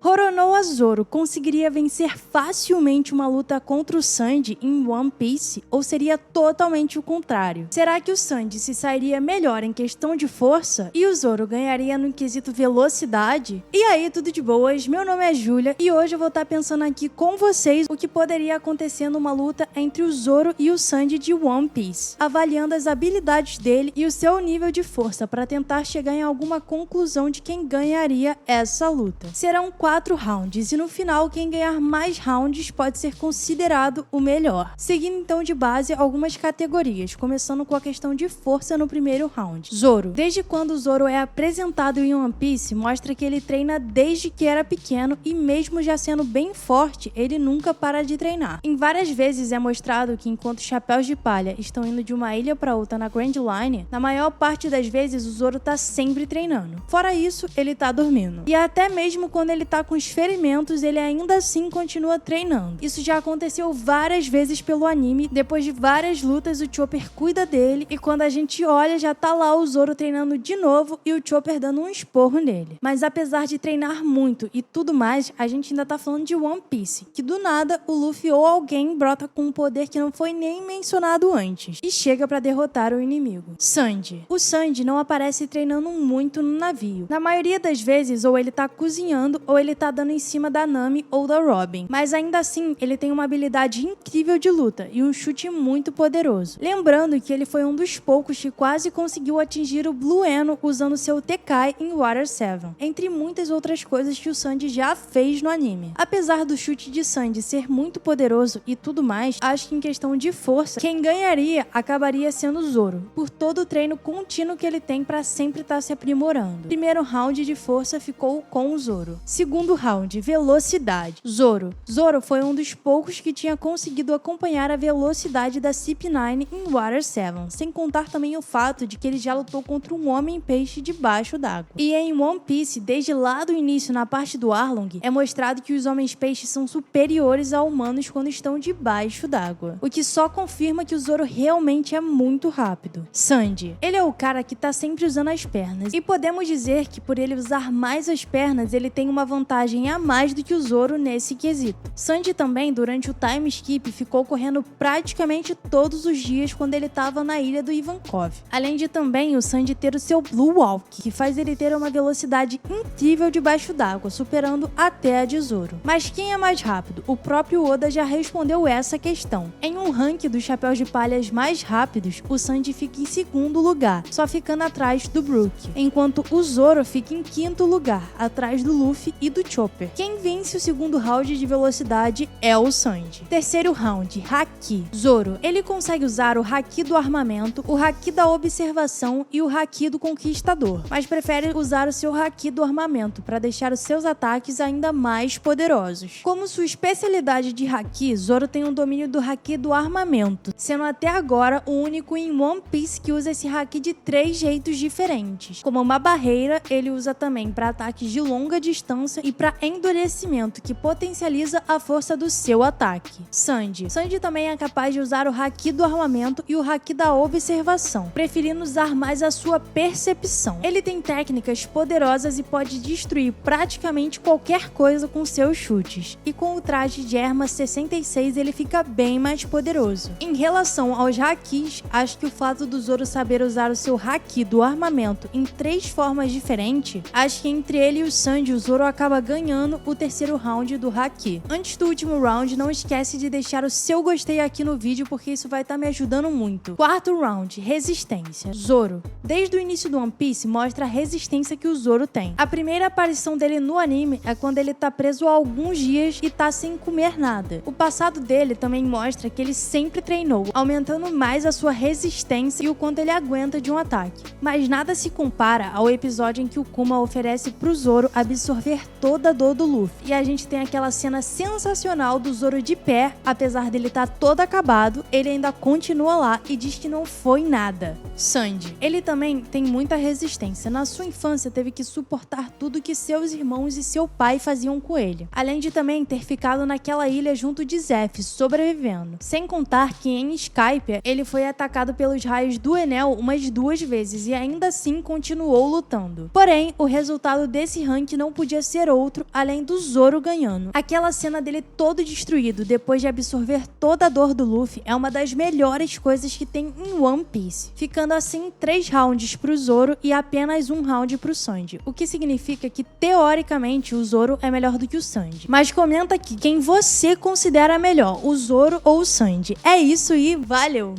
Roronoa Zoro conseguiria vencer facilmente uma luta contra o Sanji em One Piece ou seria totalmente o contrário? Será que o Sanji se sairia melhor em questão de força e o Zoro ganharia no quesito velocidade? E aí, tudo de boas? Meu nome é Júlia e hoje eu vou estar pensando aqui com vocês o que poderia acontecer numa luta entre o Zoro e o Sanji de One Piece, avaliando as habilidades dele e o seu nível de força para tentar chegar em alguma conclusão de quem ganharia essa luta. Serão 4 rounds e no final quem ganhar mais rounds pode ser considerado o melhor. Seguindo então de base algumas categorias, começando com a questão de força no primeiro round. Zoro. Desde quando o Zoro é apresentado em One Piece, mostra que ele treina desde que era pequeno e mesmo já sendo bem forte, ele nunca para de treinar. Em várias vezes é mostrado que enquanto os Chapéus de Palha estão indo de uma ilha para outra na Grand Line, na maior parte das vezes o Zoro tá sempre treinando. Fora isso, ele tá dormindo. E até mesmo quando ele tá com os ferimentos, ele ainda assim continua treinando. Isso já aconteceu várias vezes pelo anime. Depois de várias lutas, o Chopper cuida dele e quando a gente olha, já tá lá o Zoro treinando de novo e o Chopper dando um esporro nele. Mas apesar de treinar muito e tudo mais, a gente ainda tá falando de One Piece, que do nada o Luffy ou alguém brota com um poder que não foi nem mencionado antes e chega pra derrotar o inimigo. Sanji. O Sanji não aparece treinando muito no navio. Na maioria das vezes, ou ele tá cozinhando ou ele tá dando em cima da Nami ou da Robin. Mas ainda assim, ele tem uma habilidade incrível de luta e um chute muito poderoso. Lembrando que ele foi um dos poucos que quase conseguiu atingir o Blue Eno usando seu Tekai em Water 7, entre muitas outras coisas que o Sanji já fez no anime. Apesar do chute de Sanji ser muito poderoso e tudo mais, acho que em questão de força, quem ganharia acabaria sendo o Zoro, por todo o treino contínuo que ele tem pra sempre estar se aprimorando. Primeiro round de força ficou com o Zoro. Segundo round, velocidade. Zoro. Zoro foi um dos poucos que tinha conseguido acompanhar a velocidade da CP9 em Water 7, sem contar também o fato de que ele já lutou contra um homem-peixe debaixo d'água. E em One Piece, desde lá do início, na parte do Arlong, é mostrado que os homens-peixes são superiores a humanos quando estão debaixo d'água, o que só confirma que o Zoro realmente é muito rápido. Sanji. Ele é o cara que tá sempre usando as pernas, e podemos dizer que por ele usar mais as pernas, ele tem uma vantagem a mais do que o Zoro nesse quesito. Sanji também, durante o time skip, ficou correndo praticamente todos os dias quando ele estava na ilha do Ivankov. Além de também o Sanji ter o seu Blue Walk, que faz ele ter uma velocidade incrível debaixo d'água, superando até a de Zoro. Mas quem é mais rápido? O próprio Oda já respondeu essa questão. Em um ranking dos chapéus de palhas mais rápidos, o Sanji fica em segundo lugar, só ficando atrás do Brook, enquanto o Zoro fica em quinto lugar, atrás do Luffy e do Chopper. Quem vence o segundo round de velocidade é o Sanji. Terceiro round, Haki. Zoro. Ele consegue usar o Haki do armamento, o Haki da observação e o Haki do conquistador, mas prefere usar o seu Haki do armamento para deixar os seus ataques ainda mais poderosos. Como sua especialidade de Haki, Zoro tem um domínio do Haki do armamento, sendo até agora o único em One Piece que usa esse Haki de 3 jeitos diferentes. Como uma barreira, ele usa também para ataques de longa distância e para endurecimento, que potencializa a força do seu ataque. Sanji. Sanji também é capaz de usar o Haki do armamento e o Haki da observação, preferindo usar mais a sua percepção. Ele tem técnicas poderosas e pode destruir praticamente qualquer coisa com seus chutes. E com o traje de Erma 66 ele fica bem mais poderoso. Em relação aos Hakis, acho que o fato do Zoro saber usar o seu Haki do armamento em 3 formas diferentes, acho que entre ele e o Sanji, o Zoro acaba ganhando o terceiro round do Haki. Antes do último round, não esquece de deixar o seu gostei aqui no vídeo, porque isso vai estar me ajudando muito. Quarto round, resistência. Zoro. Desde o início do One Piece, mostra a resistência que o Zoro tem. A primeira aparição dele no anime é quando ele tá preso há alguns dias e tá sem comer nada. O passado dele também mostra que ele sempre treinou, aumentando mais a sua resistência e o quanto ele aguenta de um ataque. Mas nada se compara ao episódio em que o Kuma oferece pro Zoro absorver toda a dor do Luffy. E a gente tem aquela cena sensacional do Zoro de pé, apesar dele estar todo acabado, ele ainda continua lá e diz que não foi nada. Sanji. Ele também tem muita resistência. Na sua infância teve que suportar tudo que seus irmãos e seu pai faziam com ele. Além de também ter ficado naquela ilha junto de Zeff, sobrevivendo. Sem contar que em Skypiea ele foi atacado pelos raios do Enel umas 2 vezes e ainda assim continuou lutando. Porém, o resultado desse rank não podia ser qualquer outro além do Zoro ganhando. Aquela cena dele todo destruído depois de absorver toda a dor do Luffy é uma das melhores coisas que tem em One Piece, ficando assim 3 rounds pro Zoro e apenas 1 round pro Sanji, o que significa que teoricamente o Zoro é melhor do que o Sanji. Mas comenta aqui quem você considera melhor, o Zoro ou o Sanji. É isso e valeu!